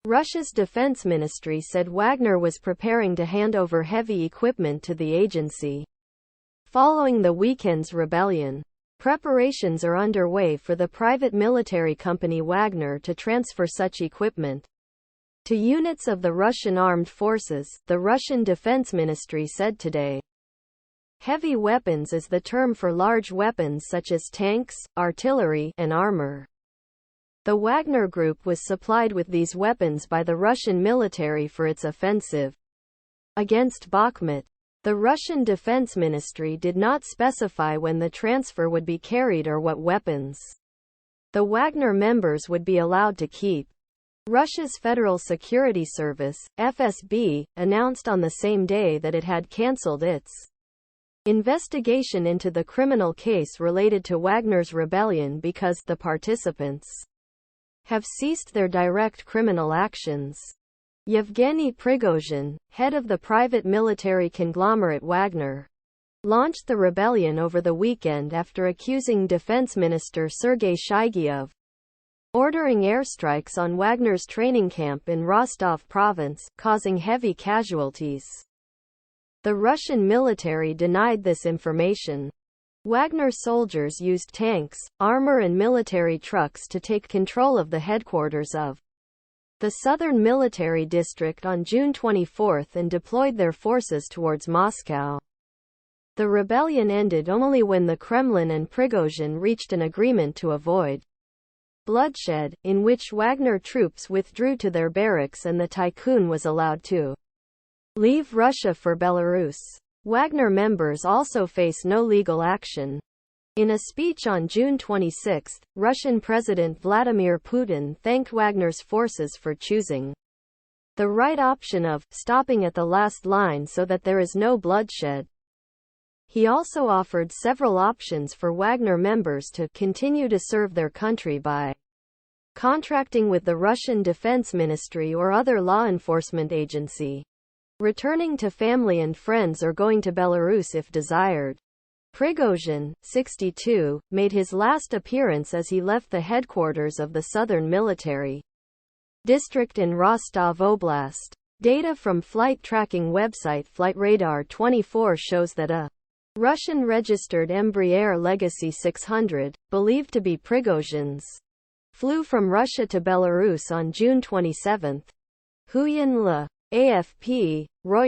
Russia's defense ministry said Wagner was preparing to hand over heavy equipment to the agency. Following the weekend's rebellion, preparations are underway for the private military company Wagner to transfer such equipment to units of the Russian armed forces, the Russian Defense Ministry said today. Heavy weapons is the term for large weapons such as tanks, artillery, and armor. The Wagner Group was supplied with these weapons by the Russian military for its offensive against Bakhmut. The Russian Defense Ministry did not specify when the transfer would be carried or what weapons the Wagner members would be allowed to keep. Russia's Federal Security Service, FSB, announced on the same day that it had cancelled its investigation into the criminal case related to Wagner's rebellion because the participants have ceased their direct criminal actions. Yevgeny Prigozhin, head of the private military conglomerate Wagner, launched the rebellion over the weekend after accusing Defense Minister Sergei Shoigu of ordering airstrikes on Wagner's training camp in Rostov province, causing heavy casualties. The Russian military denied this information. Wagner soldiers used tanks, armor and military trucks to take control of the headquarters of the Southern Military District on June 24 and deployed their forces towards Moscow. The rebellion ended only when the Kremlin and Prigozhin reached an agreement to avoid bloodshed, in which Wagner troops withdrew to their barracks and the tycoon was allowed to leave Russia for Belarus. Wagner members also face no legal action. In a speech on June 26, Russian President Vladimir Putin thanked Wagner's forces for choosing the right option of stopping at the last line so that there is no bloodshed. He also offered several options for Wagner members to continue to serve their country by contracting with the Russian Defense Ministry or other law enforcement agency, returning to family and friends, or going to Belarus if desired. Prigozhin, 62, made his last appearance as he left the headquarters of the Southern Military District in Rostov Oblast. Data from flight tracking website FlightRadar24 shows that a Russian-registered Embraer Legacy 600, believed to be Prigozhin's, flew from Russia to Belarus on June 27. Huyen Le. AFP, Reuters.